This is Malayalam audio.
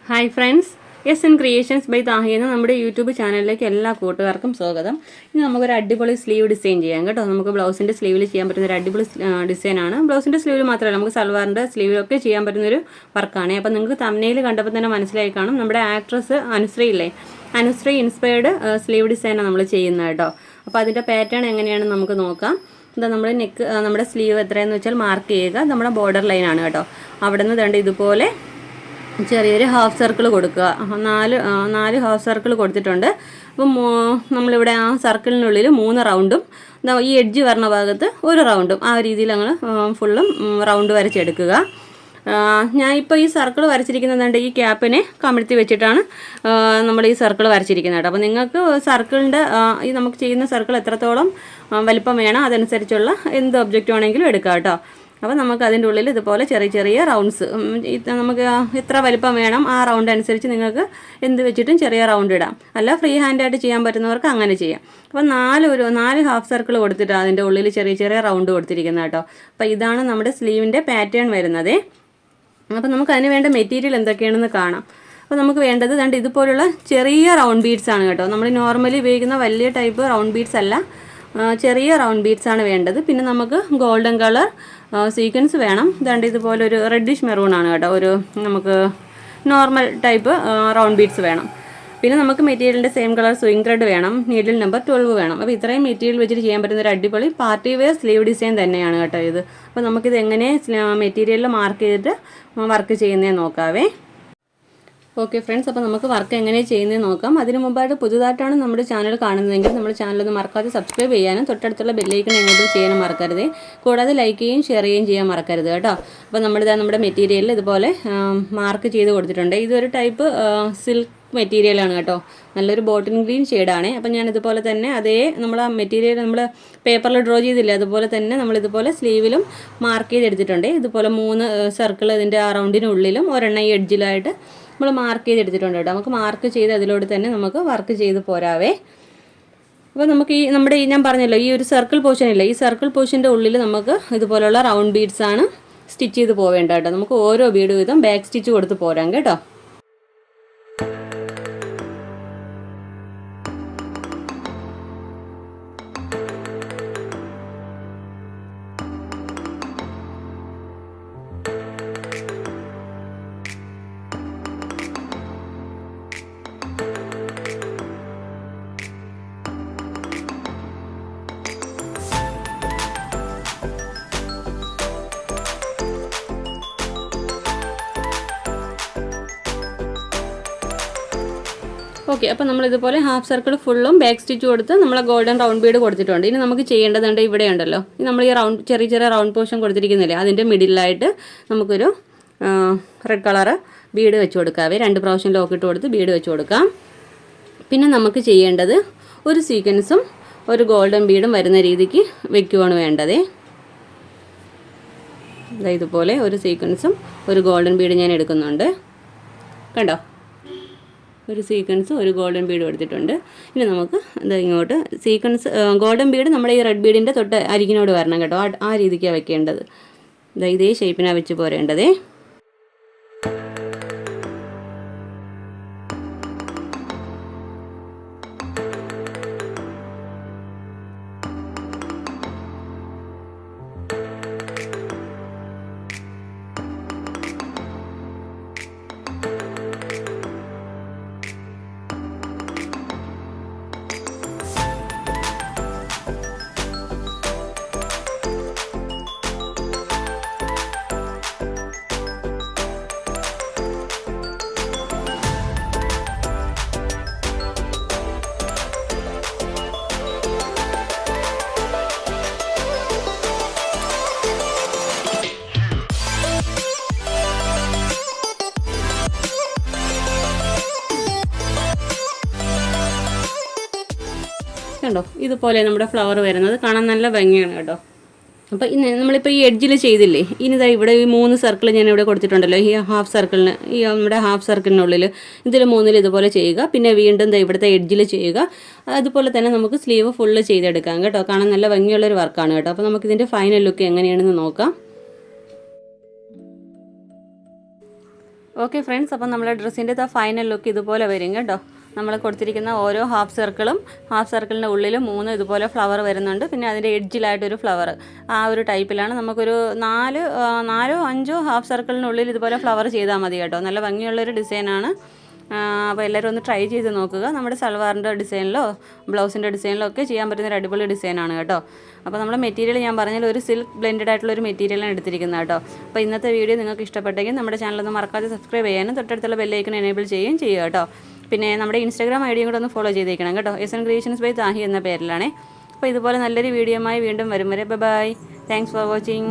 Hi friends, yes and creations by Thahi എന്ന നമ്മുടെ യൂട്യൂബ് ചാനലിലേക്ക് എല്ലാ കൂട്ടുകാർക്കും സ്വാഗതം. ഇനി നമുക്കൊരു അടിപൊളി സ്ലീവ് ഡിസൈൻ ചെയ്യാം കേട്ടോ. നമുക്ക് ബ്ലൗസിൻ്റെ സ്ലീവിൽ ചെയ്യാൻ പറ്റുന്ന ഒരു അടിപൊളി ഡിസൈനാണ്. ബ്ലൗസിൻ്റെ സ്ലീവിൽ മാത്രമല്ല, നമുക്ക് സൽവാറിൻ്റെ സ്ലീവിലൊക്കെ ചെയ്യാൻ പറ്റുന്നൊരു വർക്കാണ്. അപ്പോൾ നിങ്ങൾക്ക് തംബ്നെയിൽ കണ്ടപ്പോൾ തന്നെ മനസ്സിലായി കാണും, നമ്മുടെ ആക്ട്രസ് അനുശ്രീ ഇല്ലേ, അനുശ്രീ ഇൻസ്പയർഡ് സ്ലീവ് ഡിസൈനാണ് നമ്മൾ ചെയ്യുന്നത് കേട്ടോ. അപ്പോൾ അതിൻ്റെ പാറ്റേൺ എങ്ങനെയാണെന്ന് നമുക്ക് നോക്കാം. എന്താ നമ്മൾ നമ്മുടെ സ്ലീവ് എത്രയെന്ന് വെച്ചാൽ മാർക്ക് ചെയ്യുക. നമ്മുടെ ബോർഡർ ലൈനാണ് കേട്ടോ. അവിടെ നിന്ന് ദണ്ട് ഇതുപോലെ ചെറിയൊരു ഹാഫ് സർക്കിൾ കൊടുക്കുക. നാല് ഹാഫ് സർക്കിൾ കൊടുത്തിട്ടുണ്ട്. അപ്പം നമ്മളിവിടെ ആ സർക്കിളിനുള്ളിൽ 3 റൗണ്ടും ഈ എഡ്ജ് വരണ ഭാഗത്ത് 1 റൗണ്ടും ആ രീതിയിൽ ഞങ്ങൾ ഫുള്ളും റൗണ്ട് വരച്ചെടുക്കുക. ഞാനിപ്പോൾ ഈ സർക്കിൾ വരച്ചിരിക്കുന്നതുകൊണ്ട് ഈ ക്യാപ്പിനെ കമിഴ്ത്തി വെച്ചിട്ടാണ് നമ്മൾ ഈ സർക്കിൾ വരച്ചിരിക്കുന്നത് കേട്ടോ. അപ്പോൾ നിങ്ങൾക്ക് സർക്കിളിൻ്റെ ഈ നമുക്ക് ചെയ്യുന്ന സർക്കിൾ എത്രത്തോളം വലിപ്പം വേണം അതനുസരിച്ചുള്ള എന്ത് ഒബ്ജക്റ്റ് വേണമെങ്കിലും എടുക്കാം കേട്ടോ. അപ്പോൾ നമുക്ക് അതിൻ്റെ ഉള്ളിൽ ഇതുപോലെ ചെറിയ ചെറിയ റൗണ്ട്സ്, നമുക്ക് എത്ര വലിപ്പം വേണം ആ റൗണ്ട് അനുസരിച്ച് നിങ്ങൾക്ക് എന്ത് വെച്ചിട്ടും ചെറിയ റൗണ്ട് ഇടാം. അല്ല ഫ്രീ ഹാൻഡായിട്ട് ചെയ്യാൻ പറ്റുന്നവർക്ക് അങ്ങനെ ചെയ്യാം. അപ്പോൾ 4 ഹാഫ് സർക്കിൾ കൊടുത്തിട്ട് അതിൻ്റെ ഉള്ളിൽ ചെറിയ ചെറിയ റൗണ്ട് കൊടുത്തിരിക്കുന്നത് കേട്ടോ. അപ്പോൾ ഇതാണ് നമ്മുടെ സ്ലീവിൻ്റെ പാറ്റേൺ വരുന്നത്. അപ്പോൾ നമുക്ക് അതിന് വേണ്ട മെറ്റീരിയൽ എന്തൊക്കെയാണെന്ന് കാണാം. അപ്പോൾ നമുക്ക് വേണ്ടത് ദണ്ട് ഇതുപോലുള്ള ചെറിയ റൗണ്ട് ബീഡ്സ് ആണ് കേട്ടോ. നമ്മൾ നോർമലി ഉപയോഗിക്കുന്ന വലിയ ടൈപ്പ് റൗണ്ട് ബീഡ്സ് അല്ല, ചെറിയ റൗണ്ട് ബീഡ്സ് ആണ് വേണ്ടത്. പിന്നെ നമുക്ക് ഗോൾഡൻ കളർ സീക്വൻസ് വേണം. ദണ്ട് ഇതുപോലെ ഒരു റെഡിഷ് മെറൂൺ ആണ് കേട്ടോ. ഒരു നമുക്ക് നോർമൽ ടൈപ്പ് റൗണ്ട് ബീഡ്സ് വേണം. പിന്നെ നമുക്ക് മെറ്റീരിയലിൻ്റെ സെയിം കളർ സ്വിങ് ത്രെഡ് വേണം. നീഡിൽ നമ്പർ 12 വേണം. അപ്പോൾ ഇത്രയും മെറ്റീരിയൽ വെച്ചിട്ട് ചെയ്യാൻ പറ്റുന്ന ഒരു അടിപൊളി പാർട്ടി വെയർ സ്ലീവ് ഡിസൈൻ തന്നെയാണ് കേട്ടോ ഇത്. അപ്പോൾ നമുക്കിത് എങ്ങനെ മെറ്റീരിയലിൽ മാർക്ക് ചെയ്തിട്ട് വർക്ക് ചെയ്യുന്നതെന്ന് നോക്കാവേ. ഓക്കെ ഫ്രണ്ട്സ്, അപ്പോൾ നമുക്ക് വർക്ക് എങ്ങനെ ചെയ്യുന്നതെന്ന് നോക്കാം. അതിന് മുമ്പായിട്ട് പുതുതായിട്ടാണ് നമ്മുടെ ചാനൽ കാണുന്നതെങ്കിൽ നമ്മുടെ ചാനലൊന്ന് മറക്കാതെ സബ്സ്ക്രൈബ് ചെയ്യാനും തൊട്ടടുത്തുള്ള ബെല്ലൈക്കൺ എങ്ങോട്ടും ചെയ്യാനും മറക്കരുത്. കൂടാതെ ലൈക്ക് ചെയ്യുകയും ഷെയർ ചെയ്യുകയും ചെയ്യാൻ മറക്കരുത് കേട്ടോ. അപ്പോൾ നമ്മുടെ മെറ്റീരിയലിൽ ഇതുപോലെ മാർക്ക് ചെയ്ത് കൊടുത്തിട്ടുണ്ട്. ഇതൊരു ടൈപ്പ് സിൽക്ക് മെറ്റീരിയലാണ് കേട്ടോ. നല്ലൊരു ബോട്ടിൽ ഗ്രീൻ ഷെയ്ഡാണ്. അപ്പം ഞാൻ ഇതുപോലെ തന്നെ അതേ നമ്മൾ ആ മെറ്റീരിയൽ നമ്മൾ പേപ്പറിൽ ഡ്രോ ചെയ്തില്ല, അതുപോലെ തന്നെ നമ്മളിതുപോലെ സ്ലീവിലും മാർക്ക് ചെയ്തെടുത്തിട്ടുണ്ട്. ഇതുപോലെ 3 സർക്കിൾ ഇതിൻ്റെ ആ റൗണ്ടിനുള്ളിലും ഒരെണ്ണം ഈ എഡ്ജിലായിട്ട് നമ്മൾ മാർക്ക് ചെയ്തെടുത്തിട്ടുണ്ട് കേട്ടോ. നമുക്ക് മാർക്ക് ചെയ്ത് അതിലൂടെ തന്നെ നമുക്ക് വർക്ക് ചെയ്ത് പോരാവേ. അപ്പോൾ നമുക്ക് നമ്മുടെ ഞാൻ പറഞ്ഞല്ലോ ഈ ഒരു സർക്കിൾ പോർഷൻ ഇല്ല, ഈ സർക്കിൾ പോർഷൻ്റെ ഉള്ളിൽ നമുക്ക് ഇതുപോലുള്ള റൗണ്ട് ബീഡ്സ് ആണ് സ്റ്റിച്ച് ചെയ്ത് പോവേണ്ടത് കേട്ടോ. നമുക്ക് ഓരോ ബീഡ് വീതം ബാക്ക് സ്റ്റിച്ച് കൊടുത്ത് പോരാം കേട്ടോ. ഓക്കെ, അപ്പോൾ നമ്മളിതുപോലെ ഹാഫ് സർക്കിൾ ഫുള്ളും ബാക്ക് സ്റ്റിച്ച് കൊടുത്ത് നമ്മളെ ഗോൾഡൻ റൗണ്ട് ബീഡ് കൊടുത്തിട്ടുണ്ട്. ഇനി നമുക്ക് ചെയ്യേണ്ടതുണ്ട്, ഇവിടെ ഉണ്ടല്ലോ നമ്മൾ ഈ ചെറിയ ചെറിയ റൗണ്ട് പോർഷൻ കൊടുത്തിരിക്കുന്നില്ലേ, അതിൻ്റെ മിഡിലായിട്ട് നമുക്കൊരു റെഡ് കളറ് ബീഡ് വെച്ച് കൊടുക്കാവേ. 2 പ്രാവശ്യം ലോക്കിട്ട് കൊടുത്ത് ബീഡ് വെച്ച് കൊടുക്കാം. പിന്നെ നമുക്ക് ചെയ്യേണ്ടത് ഒരു സീക്വൻസും ഒരു ഗോൾഡൻ ബീഡും വരുന്ന രീതിക്ക് വെക്കുകയാണ് വേണ്ടത്. ഇതുപോലെ ഒരു സീക്വൻസും ഒരു ഗോൾഡൻ ബീഡ് ഞാൻ എടുക്കുന്നുണ്ട് കണ്ടോ. ഒരു സീക്വൻസ് ഒരു ഗോൾഡൻ ബീഡ് എടുത്തിട്ടുണ്ട്. ഇനി നമുക്ക് ഇങ്ങോട്ട് സീക്വൻസ് ഗോൾഡൻ ബീഡ് നമ്മുടെ ഈ റെഡ് ബീഡിൻ്റെ തൊട്ട് അരികിനോട് വരണം കേട്ടോ. ആ രീതിക്കാണ് വെക്കേണ്ടത്. ഇതേ ഷേപ്പിനാണ് വെച്ച് പോരേണ്ടതേ. കണ്ടോ, ഇതുപോലെ നമ്മുടെ ഫ്ലവർ വരുന്നത് കാണാൻ നല്ല ഭംഗിയാണ് കേട്ടോ. അപ്പോൾ നമ്മളിപ്പോൾ ഈ എഡ്ജിൽ ചെയ്തില്ലേ, ഇനി ഇവിടെ ഈ 3 സർക്കിൾ ഞാൻ ഇവിടെ കൊടുത്തിട്ടുണ്ടല്ലോ. ഈ ഹാഫ് സർക്കിളിന് നമ്മുടെ ഹാഫ് സർക്കിളിനുള്ളിൽ ഇതിൽ 3 ഇതുപോലെ ചെയ്യുക. പിന്നെ വീണ്ടും ഇവിടുത്തെ എഡ്ജിൽ ചെയ്യുക. അതുപോലെ തന്നെ നമുക്ക് സ്ലീവ് ഫുള്ള് ചെയ്തെടുക്കാം കേട്ടോ. കാണാൻ നല്ല ഭംഗിയുള്ളൊരു വർക്കാണ് കേട്ടോ. അപ്പോൾ നമുക്കിതിൻ്റെ ഫൈനൽ ലുക്ക് എങ്ങനെയാണെന്ന് നോക്കാം. ഓക്കെ ഫ്രണ്ട്സ്, അപ്പം നമ്മളെ ഡ്രസ്സിൻ്റെ ഫൈനൽ ലുക്ക് ഇതുപോലെ വരും കേട്ടോ. നമ്മൾ കൊടുത്തിരിക്കുന്ന ഓരോ ഹാഫ് സർക്കിളിൻ്റെ ഉള്ളിൽ 3 ഇതുപോലെ ഫ്ലവർ വരുന്നുണ്ട്. പിന്നെ അതിൻ്റെ എഡ്ജിലായിട്ടൊരു ഫ്ലവർ, ആ ഒരു ടൈപ്പിലാണ്. നമുക്കൊരു 4 5 ഹാഫ് സർക്കിളിനുള്ളിൽ ഇതുപോലെ ഫ്ലവർ ചെയ്താൽ മതി കേട്ടോ. നല്ല ഭംഗിയുള്ളൊരു ഡിസൈനാണ്. അപ്പോൾ എല്ലാവരും ഒന്ന് ട്രൈ ചെയ്ത് നോക്കുക. നമ്മുടെ സൽവാറിൻ്റെ ഡിസൈനിലോ ബ്ലൗസിൻ്റെ ഡിസൈനിലോ ഒക്കെ ചെയ്യാൻ പറ്റുന്ന ഒരു അടിപൊളി ഡിസൈനാണ് കേട്ടോ. അപ്പോൾ നമ്മുടെ മെറ്റീരിയൽ ഞാൻ പറഞ്ഞാൽ ഒരു സിൽക്ക് ബ്ലെൻഡഡ് ആയിട്ടുള്ള ഒരു മെറ്റീരിയലാണ് എടുത്തിരിക്കുന്നത് കേട്ടോ. അപ്പോൾ ഇന്നത്തെ വീഡിയോ നിങ്ങൾക്ക് ഇഷ്ടപ്പെട്ടെങ്കിൽ നമ്മുടെ ചാനലൊന്ന് മറക്കാതെ സബ്സ്ക്രൈബ് ചെയ്യാനും തൊട്ടടുത്തുള്ള ബെല്ലൈക്കൺ എനേബിൾ ചെയ്യുക കേട്ടോ. പിന്നെ നമ്മുടെ ഇൻസ്റ്റാഗ്രാം ഐഡിയും കൂടെ ഒന്ന് ഫോളോ ചെയ്തേക്കണം കേട്ടോ. ANUSREE ബൈ താഹി എന്ന പേരിലാണേ. അപ്പോൾ ഇതുപോലെ നല്ലൊരു വീഡിയോയുമായി വീണ്ടും വരും വരെ. ബൈ. Thanks for watching.